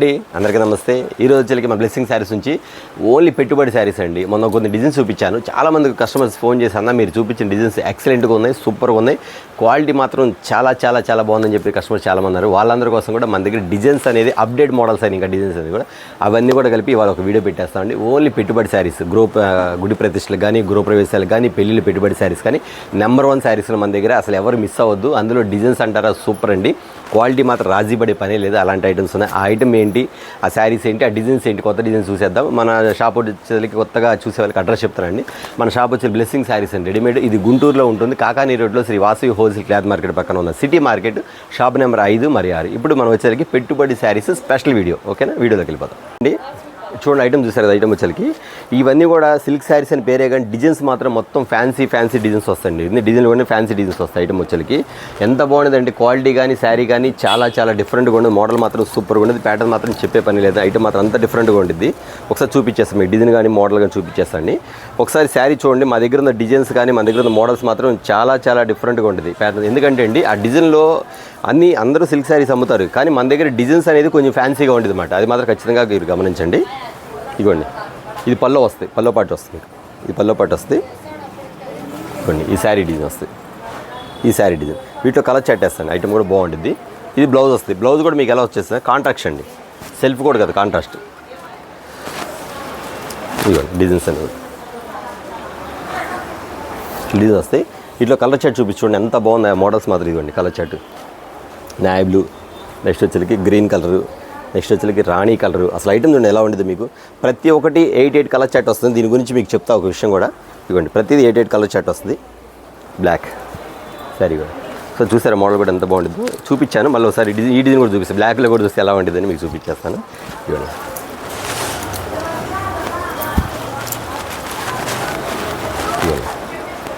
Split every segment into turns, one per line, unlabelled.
అందరికీ నమస్తే. ఈరోజు వచ్చేకి మా బ్లెస్సింగ్ శారీస్ నుంచి ఓన్లీ పెట్టుబడి శారీస్ అండి. మొన్న కొన్ని డిజైన్స్ చూపించాను, చాలామంది కస్టమర్స్ ఫోన్ చేసి అన్న మీరు చూపించిన డిజైన్స్ ఎక్సలెంట్గా ఉన్నాయి, సూపర్గా ఉన్నాయి, క్వాలిటీ మాత్రం చాలా చాలా చాలా బాగుందని చెప్పి కస్టమర్స్ చాలామంది ఉన్నారు. వాళ్ళందరి కోసం కూడా మన దగ్గర డిజైన్స్ అనేది అప్డేట్ మోడల్స్ అని ఇంకా డిజైన్స్ అనేది కూడా అవన్నీ కూడా కలిపి ఇవాళ ఒక వీడియో పెట్టేస్తామండి. ఓన్లీ పెట్టుబడి శారీస్, గుడి ప్రతిష్టలు కానీ, గృహప్రవేశాలు కానీ, పెళ్ళిళ్ళు పెట్టుబడి శారీస్ కానీ నెంబర్ 1 శారీస్ మన దగ్గర అసలు ఎవరు మిస్ అవ్వద్దు. అందులో డిజైన్స్ అంటారా సూపర్ అండి, క్వాలిటీ మాత్రం రాజీ పడే పనే లేదు. అలాంటి ఐటమ్స్ ఉన్నాయి. ఆ ఐటమ్ ఏంటి, ఆ శారీస్ ఏంటి, ఆ డిజైన్స్ ఏంటి, కొత్త డిజైన్స్ చూసేద్దాం. మన షాప్ వచ్చేసరికి కొత్తగా చూసే వాళ్ళకి అడ్రస్ చెప్తానండి. మన షాప్ వచ్చి బ్లెస్సింగ్ శారీస్ అండి, రెడీమేడ్. ఇది గుంటూరులో ఉంటుంది, కాకానీ రోడ్లో Sri Vasavi wholesale cloth market పక్కన ఉన్న సిటీ మార్కెట్, షాప్ నెంబర్ 5 మరియు 6. ఇప్పుడు మనం వచ్చేసరికి పెట్టుబడి శారీస్ స్పెషల్ వీడియో. ఓకేనా, వీడియోలోకి వెళ్ళిపోతాం అండి. చూడండి, ఐటమ్ చూసారు కదా, ఐటమ్ వచ్చేసరికి ఇవన్నీ కూడా సిల్క్ శారీస్ అని పేరే కానీ డిజైన్స్ మాత్రం మొత్తం ఫ్యాన్సీ డిజైన్స్ వస్తాయండి. ఇన్ని డిజైన్లు కూడా ఫ్యాన్సీ డిజైన్స్ వస్తాయి. ఐటమ్ వచ్చేసరికి ఎంత బాగుండదండి, క్వాలిటీ కానీ శారీ కానీ చాలా చాలా డిఫరెంట్గా ఉండదు. మోడల్ మాత్రం సూపర్గా ఉండదు, ప్యాటర్న్ మాత్రం చెప్పే పని లేదు. ఐటమ్ మాత్రం అంత డిఫరెంట్గా ఉంటుంది. ఒకసారి చూపించేస్తాం మీకు, డిజైన్ కానీ మోడల్ కానీ చూపించేస్తాండి. ఒకసారి శారీ చూడండి, మా దగ్గర ఉన్న డిజైన్స్ కానీ మన దగ్గర ఉన్న మోడల్స్ మాత్రం చాలా చాలా డిఫరెంట్గా ఉంటుంది ప్యాటర్న్. ఎందుకంటే అండి ఆ డిజైన్లో అందరూ సిల్క్ శారీస్ అమ్ముతారు, కానీ మన దగ్గర డిజైన్స్ అనేది కొంచెం ఫ్యాన్సీగా ఉంటుంది అన్నమాట. అది మాత్రం ఖచ్చితంగా మీరు గమనించండి. ఇదిగోండి, ఇది పల్లో వస్తాయి, పల్లో పాటు వస్తుంది, ఇది పల్లో పాటు వస్తుంది. ఇదిగోండి, ఈ శారీ డిజైన్ వస్తుంది, ఈ శారీ డిజైన్. వీటిలో కలర్ చాటేస్తాను, ఐటమ్ కూడా బాగుంటుంది. ఇది బ్లౌజ్ వస్తుంది. బ్లౌజ్ కూడా మీకు ఎలా వచ్చేస్తుంది, కాంట్రాక్ట్ అండి, సెల్ఫ్ కూడా కదా, కాంట్రాస్ట్. ఇదిగోండి డిజైన్స్ అనేవి డిజైన్ వస్తాయి. వీటిలో కలర్ చాట్ చూపించుకోండి, ఎంత బాగుంది మోడల్స్ మాత్రం. ఇదిగోండి కలర్ చాట్, నాయ్ బ్లూ, నెక్స్ట్ వచ్చేసరికి గ్రీన్ కలరు, నెక్స్ట్ వచ్చేసరికి రాణి కలరు. అసలు ఐటమ్ చూడండి ఎలా ఉండేది. మీకు ప్రతి ఒక్కటి 8 కలర్ చాట్ వస్తుంది. దీని గురించి మీకు చెప్తా ఒక విషయం కూడా. ఇదిగోండి ప్రతిదీ 8 కలర్ చాట్ వస్తుంది. బ్లాక్ సరే కూడా. సో చూసారా మోడల్ కూడా ఎంత బాగుంటుంది, చూపించాను. మళ్ళీ ఒకసారి ఈ డిజైన్ కూడా చూపిస్తాను, బ్లాక్లో కూడా చూస్తే ఎలా ఉంటుందని మీకు చూపించేస్తాను. ఇదిగోండి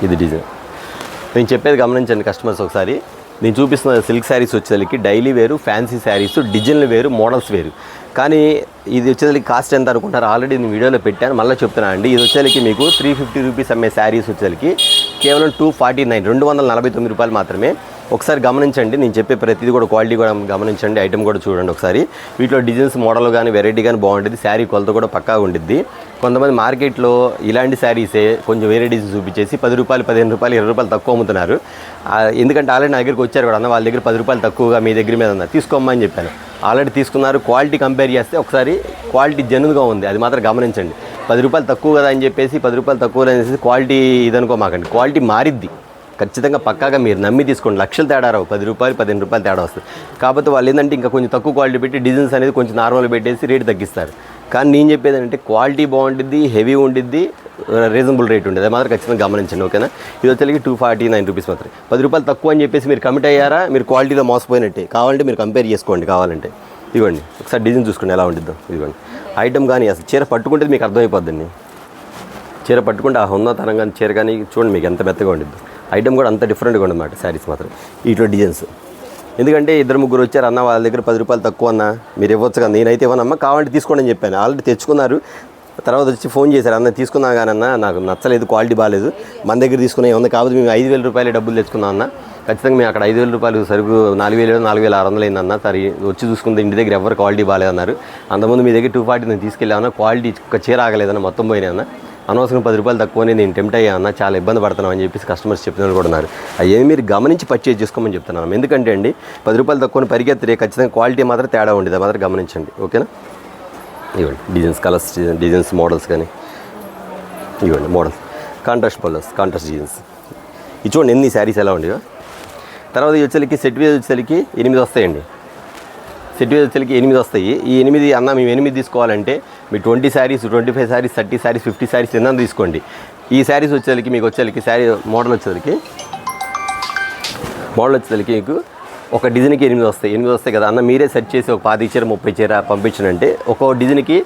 ఇది డిజైన్. నేను చెప్పేది గమనించండి కస్టమర్స్ ఒకసారి. నేను చూపిస్తున్న సిల్క్ శారీస్ వచ్చేసరికి డైలీ వేరు, ఫ్యాన్సీ శారీస్, డిజైన్లు వేరు, మోడల్స్ వేరు. కానీ ఇది వచ్చేసరికి కాస్ట్ ఎంత అనుకుంటారు, ఆల్రెడీ నేను వీడియోలో పెట్టాను, మళ్ళీ చెప్తున్నాను అండి. ఇది వచ్చేసరికి మీకు 350 రూపీస్ అమ్మే శారీస్ వచ్చేసరికి కేవలం 249, 249 రూపాయలు మాత్రమే. ఒకసారి గమనించండి, నేను చెప్పే ప్రతిదీ కూడా క్వాలిటీ కూడా గమనించండి, ఐటమ్ కూడా చూడండి ఒకసారి. వీటిలో డిజైన్స్, మోడల్ కానీ, వెరైటీ కానీ బాగుంటుంది. శారీ కొలత కూడా పక్కాగా ఉండిద్ది. కొంతమంది మార్కెట్లో ఇలాంటి శారీసే కొంచెం వేరే డిజైన్స్ చూపించేసి 10 రూపాయలు, 15 రూపాయలు, 20 రూపాయలు తక్కువ అమ్ముతున్నారు. ఎందుకంటే ఆల్రెడీ నా దగ్గరికి వచ్చారు కూడా, అన్న వాళ్ళ దగ్గర 10 రూపాయలు తక్కువగా మీ దగ్గర మీద ఉన్నారు, తీసుకోమని చెప్పాను. ఆల్రెడీ తీసుకున్నారు. క్వాలిటీ కంపేర్ చేస్తే ఒకసారి క్వాలిటీ జెన్యూన్గా ఉంది, అది మాత్రం గమనించండి. 10 రూపాయలు తక్కువ కదా అని చెప్పేసి 10 రూపాయలు తక్కువ అనేసి క్వాలిటీ ఇదనుకోమాకండి. క్వాలిటీ మారిద్ది ఖచ్చితంగా, పక్కాగా మీరు నమ్మి తీసుకోండి. లక్షలు తేడా రావు, 10 రూపాయలు, 15 రూపాయలు తేడా వస్తుంది. కాకపోతే వాళ్ళు ఏంటంటే ఇంకా కొంచెం తక్కువ క్వాలిటీ పెట్టి డిజైన్స్ అనేది కొంచెం నార్మల్ పెట్టేసి రేటు తగ్గిస్తారు. కానీ నేను చెప్పేది ఏంటంటే క్వాలిటీ బాగుంటుంది, హెవీ ఉండిద్ది, రీజనబుల్ రేట్ ఉంటుంది. అది మాత్రం ఖచ్చితంగా గమనించండి. ఓకేనా, ఇది వచ్చేసరికి 249 రూపీస్ మాత్రం. 10 రూపాయలు తక్కువ అని చెప్పేసి మీరు కమిట్ అయ్యారా, మీరు క్వాలిటీలో మోసపోయినట్టే. కావాలంటే మీరు కంపేర్ చేసుకోండి కావాలంటే. ఇదిగోండి ఒకసారి డిజైన్ చూసుకోండి ఎలా ఉంటుందో. ఇదిగోండి ఐటమ్ కానీ అసలు చీర పట్టుకుంటే మీకు అర్థమైపోద్దండి. చీర పట్టుకుంటే ఆ ఉన్నతనం కానీ చీర కానీ చూడండి మీకు ఎంత మెత్తగా ఉండిద్ది. ఐటమ్ కూడా అంత డిఫరెంట్గా ఉండమాట శారీస్ మాత్రం. వీటిలో డిజైన్స్ ఎందుకంటే 2-3 వచ్చారు, అన్న వాళ్ళ దగ్గర 10 రూపాయలు తక్కువ అన్న మీరు ఇవ్వచ్చు కదా, నేనైతే ఇవ్వనమ్మా, కావాలంటే తీసుకోండి అని చెప్పాను. ఆల్రెడీ తెచ్చుకున్నారు. తర్వాత వచ్చి ఫోన్ చేశారు, అన్న తీసుకున్నా కానీ అన్న నాకు నచ్చలేదు, క్వాలిటీ బాగాలేదు, మన దగ్గర తీసుకునే ఉంది, కాబట్టి మేము 5,000 రూపాయలు డబ్బులు తెచ్చుకున్నాం అన్న. ఖచ్చితంగా మేము అక్కడ 5,000 రూపాయలు సరుకు 4,000, 4,600 అయిందన్న. సరే వచ్చి చూసుకుంటే ఇంటి దగ్గర ఎవరు క్వాలిటీ బాగాలేదన్నారు. అంతకుముందు మీ దగ్గర 240 నేను తీసుకెళ్ళామన్నా, క్వాలిటీ ఒక చీర ఆగలేదన్న, మొత్తం పోయినా. అనవసరం 10 రూపాయలు తక్కువనే నేను టెంప్ట్ అయ్యామన్నా, చాలా ఇబ్బంది పడుతున్నాం అని చెప్పేసి కస్టమర్స్ చెప్తున్నారు కూడా ఉన్నారు. అవి మీరు గమనించి పర్చేజ్ చేసుకోమని చెప్తున్నాను. ఎందుకంటే అండి 10 రూపాయలు తక్కువని పరిగెత్తే ఖచ్చితంగా క్వాలిటీ మాత్రం తేడా ఉండేది, అది మాత్రం గమనించండి. ఓకేనా, ఇవ్వండి డిజైన్స్, కలర్స్, డిజైన్స్, మోడల్స్ కానీ ఇవ్వండి. మోడల్స్, కాంట్రాస్ట్ పల్లర్స్, కాంట్రాస్ట్ డిజైన్స్. ఇది చూడండి ఎన్ని శారీస్ ఎలా ఉండేవో. తర్వాత ఇది వచ్చేసరికి సెట్ వేజ్ వచ్చేసరికి 8 వస్తాయండి. సెట్ వేజ్ వచ్చేసరికి 8 వస్తాయి. ఈ 8 అన్న మేము 8 తీసుకోవాలంటే మీ 20 శారీస్, 25 శారీస్, 30 శారీస్, 50 శారీస్ ఎన్న తీసుకోండి. ఈ శారీస్ వచ్చేసరికి మీకు శారీ మోడల్ వచ్చేసరికి మీకు ఒక డిజైన్కి 8 వస్తాయి కదా అన్న. మీరే సెట్ చేసి ఒక 10 చీర, 30 చీర పంపించనంటే ఒక్కో డిజైన్కి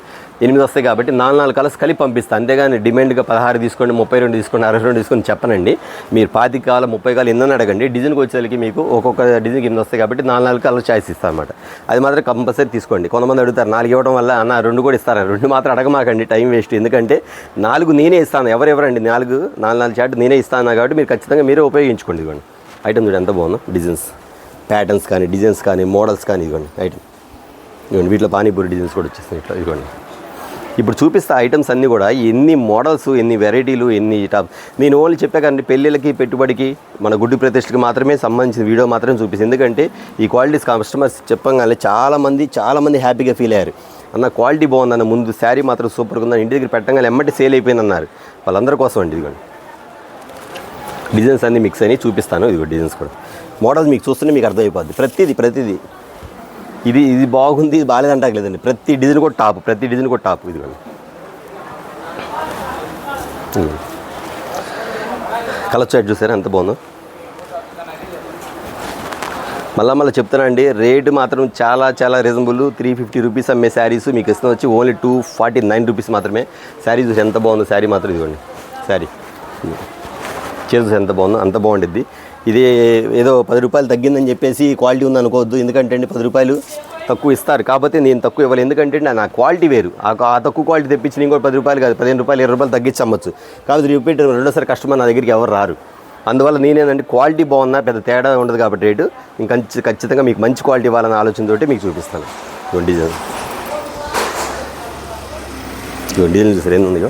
8 వస్తాయి కాబట్టి 4 కలర్స్ కలిపి పంపిస్తాను. అంతేగాని డిమాండ్గా 16 తీసుకోండి, 32 తీసుకోండి, 62 తీసుకొని చెప్పనండి. మీరు 20 కావాలి, 30 కావాలి ఎన్నని అడగండి. డిజైన్కి వచ్చేసరికి మీకు ఒక్కొక్క డిజైన్కి 8 వస్తాయి కాబట్టి 4 కలర్ చాయిస్ ఇస్తాను అనమాట. అది మాత్రం కంపల్సరీ తీసుకోండి. కొంతమంది అడుగుతారు 4 ఇవ్వడం వల్ల అన్న 2 కూడా ఇస్తాను. 2 మాత్రం అడగమాకండి, టైం వేస్ట్. ఎందుకంటే 4 నేనే ఇస్తాను, ఎవరెవరండి 4 చాట్ నేనే ఇస్తాను కాబట్టి మీరు ఖచ్చితంగా మీరే ఉపయోగించుకోండి. ఇవ్వండి ఐటమ్ చూడండి ఎంత బాగుందో. డిజైన్స్, ప్యాటర్న్స్ కానీ, డిజైన్స్ కానీ, మోడల్స్ కానీ, ఇవ్వండి ఐటమ్ ఇదిగోండి వీటిలో పానీపూరి డిజైన్స్ కూడా వచ్చేస్తాయి ఇట్లా. ఇదిగోండి ఇప్పుడు చూపిస్తా ఐటమ్స్ అన్నీ కూడా ఎన్ని మోడల్స్, ఎన్ని వెరైటీలు, ఎన్ని టాప్. నేను ఓన్లీ చెప్పా కానీ పెళ్ళిళ్ళకి, పెట్టుబడికి, మన గుడ్డు ప్రతిష్టకి మాత్రమే సంబంధించిన వీడియో మాత్రమే చూపిస్తుంది. ఎందుకంటే ఈ క్వాలిటీస్ కస్టమర్స్ చెప్పగానే చాలామంది హ్యాపీగా ఫీల్ అయ్యారు. అన్న క్వాలిటీ బాగుందన్న, ముందు శారీ మాత్రం సూపర్గా ఉందని ఇంటి దగ్గర పెట్టగానే ఎమ్మటి సేల్ అయిపోయిందన్నారు. వాళ్ళందరి కోసం అండి. ఇదిగోండి డిజైన్స్ అన్నీ మిక్స్ అయినాయి, చూపిస్తాను. ఇదిగో డిజైన్స్ కూడా మోడల్స్ మీకు చూస్తూనే మీకు అర్థమైపోద్ది. ప్రతిదీ ఇది బాగుంది, ఇది బాగాలేదంటాకలేదండి. ప్రతి డిజైన్ కూడా టాప్. ఇదిగోండి కలర్ చార్ట్ చూసారా ఎంత బాగుందో. మళ్ళీ చెప్తానండి, రేటు మాత్రం చాలా రీజనబుల్. 350 రూపీస్ అమ్మే శారీస్ మీకు ఇష్టం వచ్చి ఓన్లీ 249 రూపీస్ మాత్రమే. శారీ చూసి ఎంత బాగుందో, శారీ మాత్రం ఇదిగోండి. శారీ చూసి ఎంత బాగుందో, అంత బాగుండిద్ది. ఇది ఏదో 10 రూపాయలు తగ్గిందని చెప్పేసి క్వాలిటీ ఉంది అనుకోవద్దు. ఎందుకంటే అండి 10 రూపాయలు తక్కువ ఇస్తారు, కాకపోతే నేను తక్కువ ఇవ్వాలి. ఎందుకంటే నా క్వాలిటీ వేరు. ఆ తక్కువ క్వాలిటీ తెప్పించి నేను కూడా 10 రూపాయలు కాదు 15 రూపాయలు 20 రూపాయలు తగ్గించి అమ్మచ్చు. కాబట్టి రిపీట్ రెండోసారి కస్టమర్ నా దగ్గరికి ఎవరు రారు. అందువల్ల నేనేంటంటే క్వాలిటీ బాగున్నా పెద్ద తేడా ఉండదు కాబట్టి రేటు ఇంకా ఖచ్చితంగా మీకు మంచి క్వాలిటీ ఇవ్వాలనే ఆలోచనతోటి మీకు చూపిస్తాను. ఇదిగోండి డిజైన్ చూసారు ఏంది ఉంది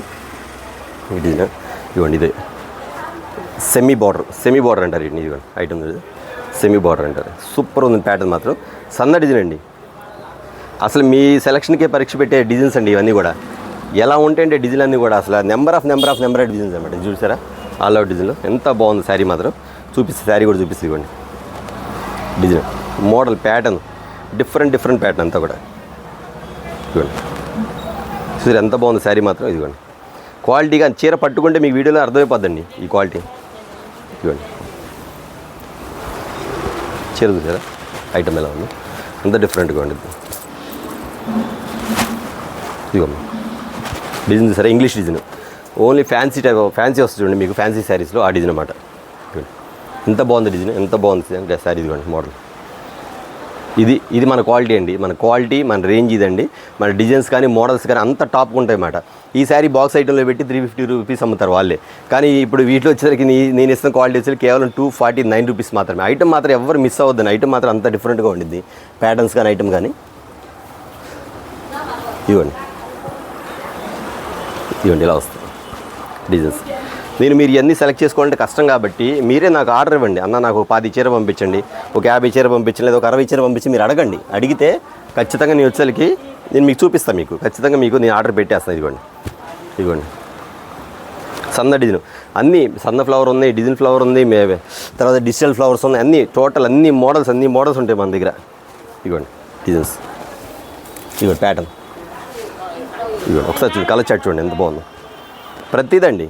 ఈ డిజైన్. ఇదిగోండి ఇదే సెమీ బార్డర్ అంటారు. ఇదిగోండి ఐటమ్ సెమీ బార్డర్ అంటారు. సూపర్ ఉంది ప్యాటర్న్ మాత్రం. సన్న డిజైన్ అండి. అసలు మీ సెలక్షన్కే పరీక్ష పెట్టే డిజైన్స్ అండి ఇవన్నీ కూడా. ఎలా ఉంటాయంటే డిజైన్ అన్నీ కూడా అసలు నెంబర్ ఆఫ్ డిజైన్స్ అనమాట. చూసారా ఆల్ అవుట్ డిజైన్లో ఎంత బాగుంది శారీ మాత్రం. శారీ కూడా చూపిస్తుంది. ఇవ్వండి design model pattern different pattern అంతా కూడా. ఇవ్వండి చూసారు ఎంత బాగుంది శారీ మాత్రం. ఇదిగోండి క్వాలిటీగా చీర పట్టుకుంటే మీకు వీడియోలో అర్థమైపోద్దండి ఈ క్వాలిటీ. ఇవ్వండి చీర చూసారా ఐటమ్ ఎలా ఉంది, అంత డిఫరెంట్గా ఉండిద్ది. ఇదిగోండి డిజైన్ చూసారా ఇంగ్లీష్ డిజైన్. ఓన్లీ ఫ్యాన్సీ వస్తుంది చూడండి మీకు ఫ్యాన్సీ శారీస్లో ఆ డిజైన్ అన్నమాట. ఎంత బాగుంది డిజైన్, ఎంత బాగుంది అంటే శారీ. ఇదిగోండి మోడల్ ఇది మన క్వాలిటీ అండి. మన రేంజ్ ఇదండి. మన డిజైన్స్ కానీ మోడల్స్ కానీ అంత టాప్గా ఉంటాయి అన్నమాట. ఈ శారీ బాక్స్ ఐటెంలో పెట్టి 350 రూపీస్ అమ్ముతారు వాళ్ళే. కానీ ఇప్పుడు వీటిలో వచ్చేసరికి నేను ఇస్తున్న క్వాలిటీ వచ్చేసరికి కేవలం 249 రూపీస్ మాత్రమే. ఐటమ్ మాత్రం ఎవరు మిస్ అవ్వద్దని. ఐటమ్ మాత్రం అంత డిఫరెంట్గా ఉండిద్ది. ప్యాటర్న్స్ కానీ ఐటమ్ కానీ. ఇవ్వండి ఇలా వస్తుంది డిజైన్స్. మీరు ఇవన్నీ సెలెక్ట్ చేసుకోవాలంటే కష్టం కాబట్టి మీరే నాకు ఆర్డర్ ఇవ్వండి. అన్న నాకు 10 చీర పంపించండి, ఒక 50 చీర పంపించండి, లేదా ఒక 60 చీర పంపించి మీరు అడగండి. అడిగితే ఖచ్చితంగా నేను వచ్చేసరికి నేను మీకు చూపిస్తాను. ఖచ్చితంగా నేను ఆర్డర్ పెట్టేస్తాను. ఇదిగోండి సన్న డిజైన్ అన్నీ సన్న ఫ్లవర్ ఉన్నాయి, డిజైన్ ఫ్లవర్ ఉంది, తర్వాత డిజిటల్ ఫ్లవర్స్ ఉన్నాయి. అన్ని మోడల్స్ ఉంటాయి మన దగ్గర. ఇదిగోండి డిజైన్స్, ఇదిగోండి ప్యాటర్న్. ఇదిగోండి ఒకసారి చూడండి కలర్ చార్ట్ చూడండి ఎంత బాగుందో. ప్రతిదండి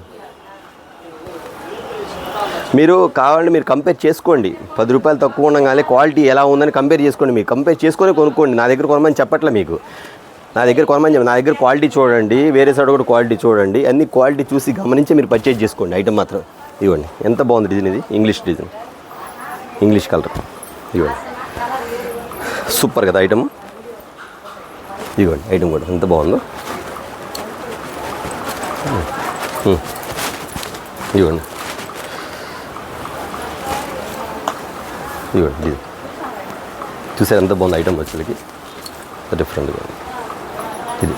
మీరు కావాలంటే మీరు కంపేర్ చేసుకోండి. 10 రూపాయలు తక్కువ ఉండగానే క్వాలిటీ ఎలా ఉందని కంపేర్ చేసుకోండి. మీరు కంపేర్ చేసుకొని కొనుక్కోండి. నా దగ్గర కొనమని చెప్పట్లే మీకు. నా దగ్గర క్వాలిటీ చూడండి, వేరే సైడ్ కూడా క్వాలిటీ చూడండి. అన్ని క్వాలిటీ చూసి గమనించి మీరు పర్చేజ్ చేసుకోండి ఐటమ్ మాత్రం. ఇవ్వండి ఎంత బాగుంది డిజైన్. ఇది ఇంగ్లీష్ డిజైన్, ఇంగ్లీష్ కలర్. ఇవ్వండి సూపర్ కదా ఐటమ్. ఇవ్వండి ఐటమ్ కూడా ఎంత బాగుందో. ఇవ్వండి చూసారు ఎంత బాగుంది ఐటమ్ వచ్చేకి. డిఫరెంట్గా ఇది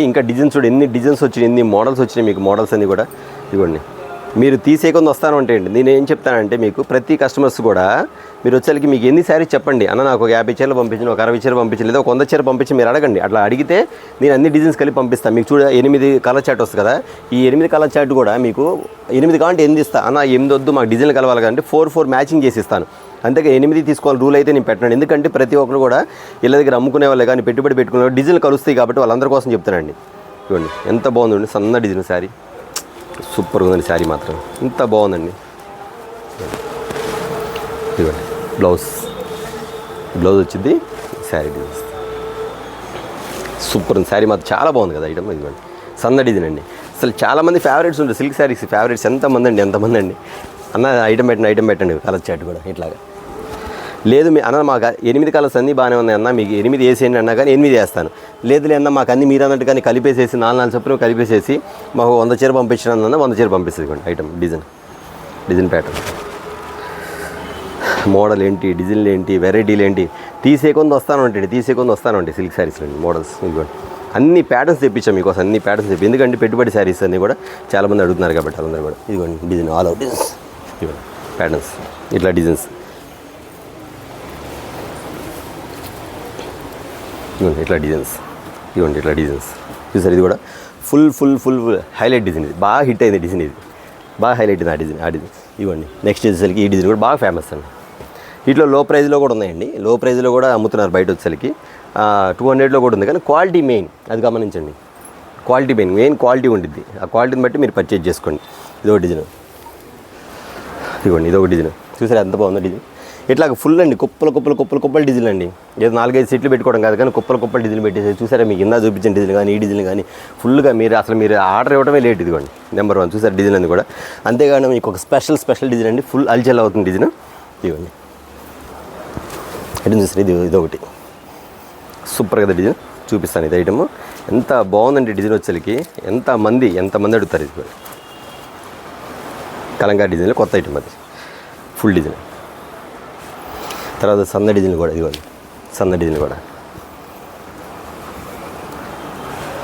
ఇంకా డిజైన్స్ చూడండి ఎన్ని డిజైన్స్ వచ్చినాయి, ఎన్ని మోడల్స్ వచ్చినాయి మీకు. మోడల్స్ అన్నీ కూడా ఇవ్వండి. మీరు తీసేకొంది వస్తాను అంటే అండి నేను ఏం చెప్తానంటే మీకు ప్రతి కస్టమర్స్ కూడా మీరు వచ్చేసరికి మీకు ఎన్ని శారీస్ చెప్పండి. అన్న నాకు ఒక 50 చీరలు పంపించండి, ఒక 60 చీరలు పంపించండి, లేదా ఒక 100 చీర పంపించి మీరు అడగండి. అట్లా అడిగితే నేను అన్ని డిజైన్స్ కలిపి పంపిస్తాను. మీకు 8 కలర్ చార్ట్ వస్తుంది కదా. ఈ 8 కలర్ చార్ట్ కూడా మీకు 8 కావాలంటే 8 ఇస్తాను. అన్న 8 వద్దు మాకు డిజైన్లు కలవాలి కంటే 4 మ్యాచింగ్ చేసి ఇస్తాను. అంతేగా 8 తీసుకోవాలి రూల్ అయితే నేను పెట్టండి. ఎందుకంటే ప్రతి ఒక్కరు కూడా ఇళ్ళ దగ్గర అమ్ముకునే వాళ్ళు కానీ పెట్టుబడి పెట్టుకునే వాళ్ళు డిజైన్లు కలుస్తాయి కాబట్టి వాళ్ళందరి కోసం చెప్తానండి. ఇవ్వండి ఎంత బాగుందండి సన్న డిజైన్ శారీ. సూపర్గా ఉందండి శారీ మాత్రం ఇంత బాగుందండి. ఇవ్వండి బ్లౌజ్ వచ్చింది శారీ డిజైన్ సూపర్ ఉంది. శారీ మాత్రం చాలా బాగుంది కదా ఐటమ్. ఇదిగోండి సన్న డిజైన్ అండి. అసలు చాలామంది ఫేవరెట్స్ ఉంటాయి సిల్క్ శారీస్. ఫేవరెట్స్ ఎంతమంది అండి. అన్న ఐటమ్ పెట్టండి కలర్ చార్ట్ కూడా ఇట్లాగా. లేదు అన్న మాకు 8 కలర్స్ అన్నీ బాగానే ఉన్నాయి అన్న, మీకు 8 వేసేయండి అన్నా కానీ 8 వేస్తాను. లేదు అన్న మాకు అన్నీ మీరు అన్నట్టు కానీ కలిపేసేసి 4 చొప్పున కలిపేసేసి మాకు 100 చీర పంపించిన అన్న 100 చీర పంపిస్తుంది. ఐటమ్ డిజైన్ ప్యాటర్న్ మోడల్ ఏంటి, డిజైన్లు ఏంటి, వెరైటీలు ఏంటి, తీసే కొంత వస్తాను ఉంటాయి సిల్క్ శారీస్లో మోడల్స్. ఇదిగోండి అన్ని ప్యాటర్న్స్ తెప్పించాం మీకోసం, అన్ని ప్యాటర్న్స్ తెప్పి, ఎందుకంటే పెట్టుబడి శారీస్ అన్నీ కూడా చాలామంది అడుగుతున్నారు కాబట్టి అందరూ కూడా. ఇదిగోండి డిజైన్, ఆల్ అవుట్ డిజైన్స్, ఇదిగోండి ప్యాటర్న్స్, ఇట్లా డిజైన్స్, ఇదిగోండి ఇట్లా డిజైన్స్, ఇదిగోండి ఇట్లా డిజైన్స్ చూసారు. ఇది కూడా ఫుల్ హైలైట్ డిజైన్, ఇది బాగా హిట్ అయింది డిజైన్, ఇది బాగా హైలైట్ అయింది ఆ డిజైన్. ఇవ్వండి నెక్స్ట్ వచ్చేసరికి ఈ డిజైన్ కూడా బాగా ఫేమస్ అండి. వీటిలో లో ప్రైజ్లో కూడా ఉన్నాయండి, లో ప్రైజ్లో కూడా అమ్ముతున్నారు బయట వచ్చేసరికి. 200లో కూడా ఉంది, కానీ క్వాలిటీ మెయిన్, అది గమనించండి. క్వాలిటీ మెయిన్ క్వాలిటీ ఉంటుంది. ఆ క్వాలిటీని బట్టి మీరు పర్చేజ్ చేసుకోండి. ఇదొక డిజైన్, ఇదిగోండి ఇదొక డిజైన్ చూసారు ఎంత బాగుందో డిజైన్. ఇట్లా ఫుల్ అండి, కుప్పలు డిజైన్ అండి. ఏదో 4-5 సెట్లు పెట్టుకోవడం కాదు, కానీ కుప్పలు డిజైన్ పెట్టేసి చూసారా. మీకు ఇందా చూపించిన డిజైన్ కానీ ఈ డిజైన్ కానీ ఫుల్గా మీరు ఆర్డర్ ఇవ్వడమే లేట్. ఇదిగోండి నెంబర్ 1 చూసారు డిజైన్ అది కూడా. అంతేగాని మీకు ఒక స్పెషల్ డిజైన్ అండి, ఫుల్ అల్చెల్ అవుతుంది డిజైన్. ఇదిగోండి ఐటమ్ చూసారు, ఇదొకటి సూపర్ కదా డిజైన్, చూపిస్తాను. ఇది ఐటమ్ ఎంత బాగుందండి డిజైన్ వచ్చేసరికి. ఎంతమంది అడుగుతారు. ఇది కూడా కలంకారీ డిజైన్లో కొత్త ఐటమ్, అది ఫుల్ డిజైన్. తర్వాత సన్న డిజైన్ కూడా, ఇదిగోండి సన్న డిజైన్ కూడా.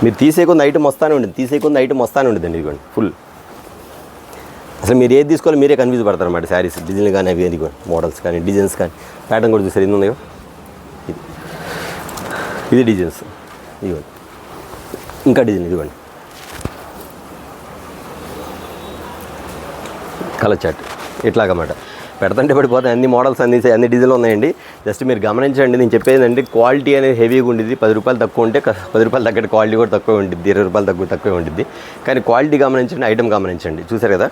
మీరు తీసేకొంది ఐటమ్ వస్తానే ఉంటుందండి. ఇదిగోండి ఫుల్, అసలు మీరు ఏది తీసుకోవాలో మీరే కన్ఫ్యూజ్ పడతారు అన్నమాట. శారీస్ డిజైన్లు కానీ అవి ఇదిగోండి, మోడల్స్ కానీ డిజైన్స్ కానీ ప్యాటర్న్ కూడా చూసారు. ఎన్ని ఉన్నాయో, ఇది డిజైన్స్, ఇదిగోండి ఇంకా డిజైన్, ఇదిగోండి కలర్ చార్ట్ ఇట్లాగన్నమాట. పెడతంటే పడిపోతాయి అన్ని మోడల్స్, అన్ని డిజైన్లు ఉన్నాయండి. జస్ట్ మీరు గమనించండి. నేను చెప్పేది అంటే క్వాలిటీ అనేది హెవీగా ఉంటుంది. 10 రూపాయలు తక్కువ ఉంటే 10 రూపాయలు తగ్గట్టు క్వాలిటీ కూడా తక్కువ ఉంటుంది, 20 రూపాయలు తక్కువ ఉంటుంది. కానీ క్వాలిటీ గమనించండి, ఐటమ్ గమనించండి. చూసారు కదా.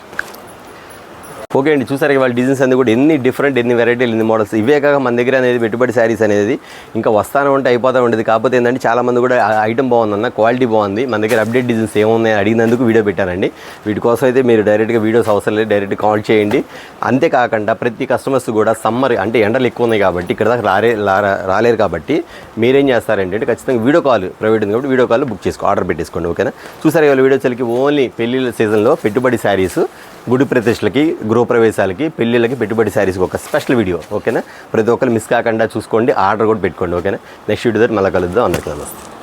ఓకే అండి, చూసారు వాళ్ళ డిజైన్స్ అన్నీ కూడా ఎన్ని డిఫరెంట్, ఎన్ని వెరైటీలు, ఎన్ని మోడల్స్. ఇవే కాక మన దగ్గర అనేది పెట్టుబడి శారీస్ అనేది ఇంకా వస్తానే ఉంటే అయిపోతూ ఉండేది. కాకపోతే ఏంటంటే చాలామంది కూడా ఐటమ్ బాగుందన్న, క్వాలిటీ బాగుంది, మన దగ్గర అప్డేట్ డిజైన్స్ ఏమున్నాయి అడిగినందుకు వీడియో పెట్టానండి. వీటి కోసం అయితే మీరు డైరెక్ట్గా వీడియోస్ అవసరం లేదు, డైరెక్ట్ కాల్ చేయండి. అంతేకాకుండా ప్రతి కస్టమర్స్ కూడా సమ్మర్ అంటే ఎండలు ఎక్కువ ఉన్నాయి కాబట్టి ఇక్కడ దాకా రాలేరు కాబట్టి మీరేం చేస్తారంటే ఖచ్చితంగా వీడియో కాల్, ప్రైవేట్ ఉంది కాబట్టి వీడియో కాల్ బుక్ ఆర్డర్ పెట్టేసుకోండి. ఓకేనా. చూసారు ఇవాళ వీడియో చలికి ఓన్లీ పెళ్ళిళ్ళ సీజన్లో పెట్టుబడి శారీస్, గుడి ప్రతిష్టలకి, గృహప్రవేశాలకి, పెళ్ళిళ్ళకి పెట్టుబడి శారీస్కి ఒక స్పెషల్ వీడియో. ఓకేనా. ప్రతి ఒక్కరు మిస్ కాకుండా చూసుకోండి, ఆర్డర్ కూడా పెట్టుకోండి. ఓకేనా. నెక్స్ట్ వీడియో మళ్ళీ కలుద్దాం. అందరికీ నమస్తే.